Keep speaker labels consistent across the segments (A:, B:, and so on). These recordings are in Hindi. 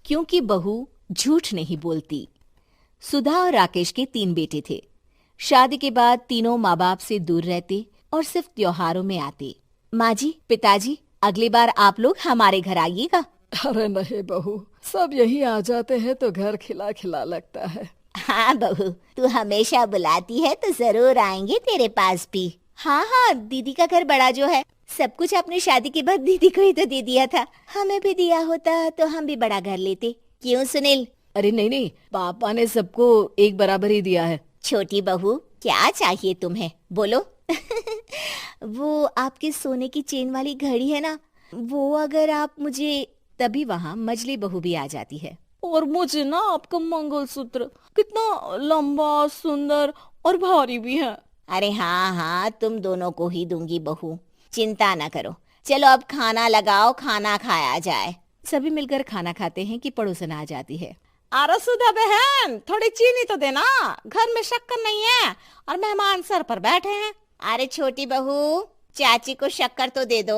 A: क्योंकि बहू झूठ नहीं बोलती। सुधा और राकेश के 3 बेटे थे। शादी के बाद तीनों माँ बाप से दूर रहते और सिर्फ त्योहारों में आते। माँ जी, पिताजी, अगली बार आप लोग हमारे घर आइएगा।
B: अरे नहीं बहू, सब यहीं आ जाते हैं तो घर खिला खिला लगता है।
C: हाँ बहू, तू हमेशा बुलाती है तो जरूर आएंगे तेरे पास भी।
A: हाँ हाँ, दीदी का घर बड़ा जो है, सब कुछ आपने शादी के बाद दीदी को ही तो दे दिया था।
C: हमें भी दिया होता तो हम भी बड़ा घर लेते। क्यों सुनील?
B: अरे नहीं नहीं, पापा ने सबको एक बराबर ही दिया है।
C: छोटी बहू, क्या चाहिए तुम्हें, बोलो।
A: वो आपके सोने की चेन वाली घड़ी है ना, वो अगर आप मुझे। तभी वहाँ मजली बहू भी आ जाती है।
B: और मुझे ना आपका मंगलसूत्र कितना लंबा, सुंदर और भारी भी है।
C: अरे हाँ हाँ, तुम दोनों को ही दूंगी बहू, चिंता ना करो। चलो अब खाना लगाओ, खाना खाया जाए।
A: सभी मिलकर खाना खाते हैं कि पड़ोसन आ जाती है।
D: अरे सुधा बहन, थोड़ी चीनी तो देना, घर में शक्कर नहीं है और मेहमान सर पर बैठे हैं।
C: अरे छोटी बहू, चाची को शक्कर तो दे दो।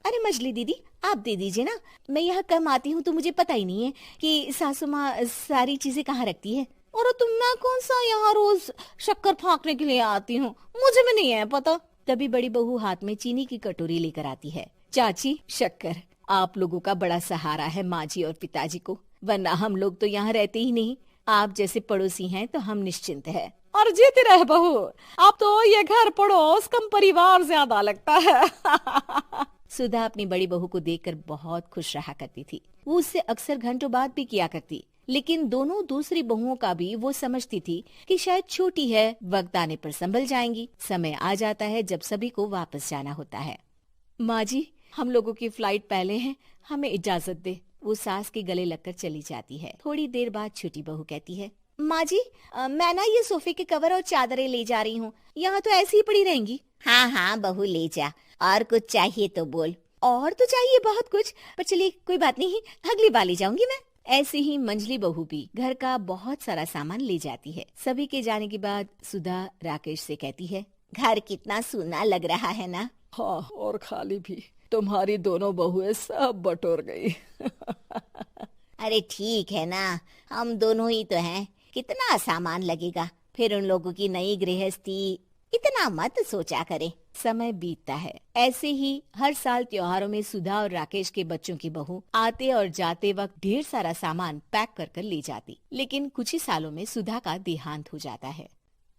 A: अरे मजली दीदी, आप दे दीजिए ना, मैं यहाँ कम आती हूँ तो मुझे पता ही नहीं है कि सासू माँ सारी चीजें कहाँ रखती है।
D: और तुम, मैं कौन सा यहाँ रोज शक्कर फाँकने के लिए आती हूँ, मुझे भी नहीं है पता।
A: तभी बड़ी बहू हाथ में चीनी की कटोरी लेकर आती है। चाची, शक्कर आप लोगों का बड़ा सहारा है माँ जी और पिताजी को, वरना हम लोग तो यहाँ रहते ही नहीं। आप जैसे पड़ोसी हैं तो हम निश्चिंत है।
D: और जीती रहे बहू, आप तो ये घर पड़ोस कम परिवार ज्यादा लगता है।
A: सुधा अपनी बड़ी बहू को देखकर बहुत खुश रहा करती थी। वो उससे अक्सर घंटों बात भी किया करती, लेकिन दोनों दूसरी बहुओं का भी वो समझती थी कि शायद छोटी है, वक्त आने पर संभल जाएंगी। समय आ जाता है जब सभी को वापस जाना होता है। माँ जी, हम लोगों की फ्लाइट पहले है, हमें इजाजत दे। वो सास के गले लगकर चली जाती है। थोड़ी देर बाद छोटी बहू कहती है, माँ जी, मैं ना ये सोफे के कवर और चादरें ले जा रही हूँ, यहाँ तो ऐसी ही पड़ी रहेंगी।
C: हाँ हाँ बहू, ले जा, और कुछ चाहिए तो बोल।
A: और तो चाहिए बहुत कुछ, पर चलिए कोई बात नहीं, अगली बार ले जाऊंगी मैं। ऐसे ही मंजली बहू भी घर का बहुत सारा सामान ले जाती है। सभी के जाने के बाद सुधा राकेश से कहती है,
C: घर कितना सूना लग रहा है ना।
B: हाँ, और खाली भी। तुम्हारी दोनों बहुएं सब बटोर गई।
C: अरे ठीक है ना, हम दोनों ही तो हैं, कितना सामान लगेगा। फिर उन लोगों की नई गृहस्थी, इतना मत सोचा करे।
A: समय बीतता है। ऐसे ही हर साल त्योहारों में सुधा और राकेश के बच्चों की बहू आते और जाते वक्त ढेर सारा सामान पैक कर कर ले जाती। लेकिन कुछ ही सालों में सुधा का देहांत हो जाता है।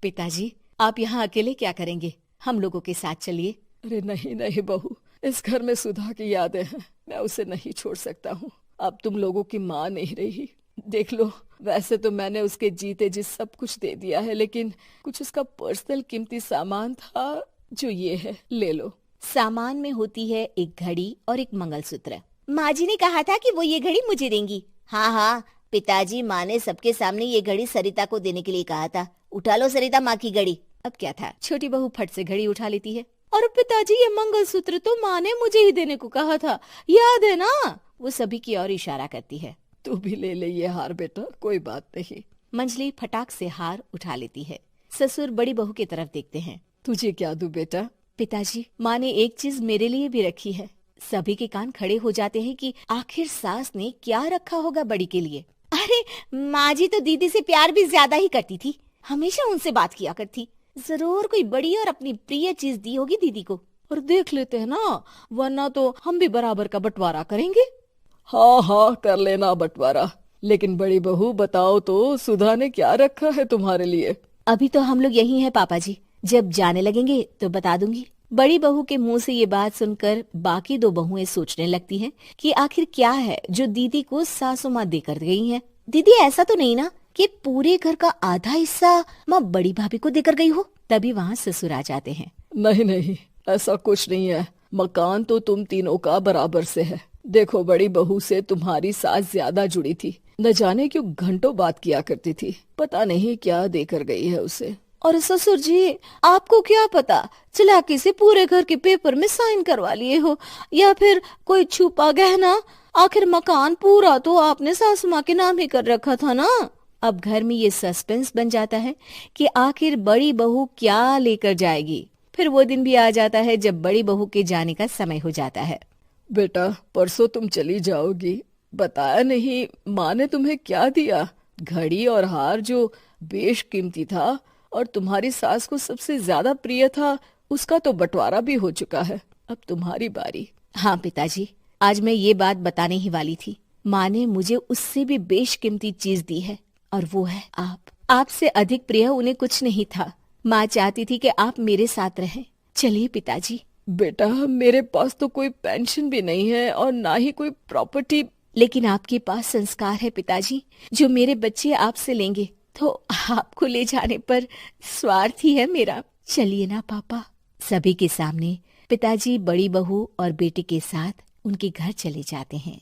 A: पिताजी, आप यहाँ अकेले क्या करेंगे? हम लोगों के साथ चलिए।
B: अरे नहीं नहीं बहू, इस घर में सुधा की यादें हैं, मैं उसे नहीं छोड़ सकता हूँ। अब तुम लोगों की माँ नहीं रही। देख लो, वैसे तो मैंने उसके जीते जी सब कुछ दे दिया है, लेकिन कुछ उसका पर्सनल कीमती सामान था जो ये है, ले लो।
A: सामान में होती है एक घड़ी और एक मंगलसूत्र। माँ जी ने कहा था कि वो ये घड़ी मुझे देंगी।
C: हाँ हाँ पिताजी, माँ ने सबके सामने ये घड़ी सरिता को देने के लिए कहा था। उठा लो सरिता माँ की घड़ी।
A: अब क्या था, छोटी बहू फट से घड़ी उठा लेती है। और पिताजी, ये मंगलसूत्र तो माँ ने मुझे ही देने को कहा था, याद है ना? वो सभी की ओर इशारा करती है।
B: तू भी ले ले ये हार बेटा, कोई बात नहीं।
A: मंजली फटाक से हार उठा लेती है। ससुर बड़ी बहू की तरफ देखते हैं।
B: तुझे क्या दूं बेटा?
A: पिताजी, माँ ने एक चीज मेरे लिए भी रखी है। सभी के कान खड़े हो जाते हैं कि आखिर सास ने क्या रखा होगा बड़ी के लिए।
C: अरे माँ जी तो दीदी से प्यार भी ज्यादा ही करती थी, हमेशा उनसे बात किया करती।
A: जरूर कोई बड़ी और अपनी प्रिय चीज दी होगी दीदी को।
D: और देख लेते हैं ना, वरना तो हम भी बराबर का बंटवारा करेंगे।
B: हाँ हाँ, कर लेना बंटवारा। लेकिन बड़ी बहू बताओ तो, सुधा ने क्या रखा है तुम्हारे लिए?
A: अभी तो हम लोग यही हैं पापा जी, जब जाने लगेंगे तो बता दूंगी। बड़ी बहू के मुंह से ये बात सुनकर बाकी दो बहुएं सोचने लगती हैं कि आखिर क्या है जो दीदी को सासू माँ देकर गई हैं। दीदी, ऐसा तो नहीं ना कि पूरे घर का आधा हिस्सा माँ बड़ी भाभी को देकर गई हो? तभी वहाँ ससुर आ जाते हैं।
B: नहीं नहीं, ऐसा कुछ नहीं है। मकान तो तुम तीनों का बराबर से है। देखो, बड़ी बहू से तुम्हारी सास ज्यादा जुड़ी थी, न जाने क्यों घंटों बात किया करती थी। पता नहीं क्या देकर गई है उसे।
D: और ससुर जी, आपको क्या पता, चालाकी से पूरे घर के पेपर में साइन करवा लिए हो, या फिर कोई छुपा गहना। आखिर मकान पूरा तो आपने सासू माँ के नाम ही कर रखा था ना।
A: अब घर में ये सस्पेंस बन जाता है कि आखिर बड़ी बहू क्या लेकर जाएगी। फिर वो दिन भी आ जाता है जब बड़ी बहू के जाने का समय हो जाता है।
B: बेटा, परसों तुम चली जाओगी, बताया नहीं, माँ ने तुम्हें क्या दिया? घड़ी और हार जो बेशकीमती था और तुम्हारी सास को सबसे ज्यादा प्रिय था, उसका तो बंटवारा भी हो चुका है। अब तुम्हारी बारी।
A: हाँ पिताजी, आज मैं ये बात बताने ही वाली थी। माँ ने मुझे उससे भी बेशकीमती चीज दी है और वो है आप। आपसे अधिक प्रिय उन्हें कुछ नहीं था। माँ चाहती थी कि आप मेरे साथ रहें। चलिए पिताजी।
B: बेटा, मेरे पास तो कोई पेंशन भी नहीं है और ना ही कोई प्रॉपर्टी।
A: लेकिन आपके पास संस्कार है पिताजी, जो मेरे बच्चे आपसे लेंगे, तो आपको ले जाने पर स्वार्थ ही है मेरा। चलिए ना पापा। सभी के सामने पिताजी बड़ी बहू और बेटे के साथ उनके घर चले जाते हैं।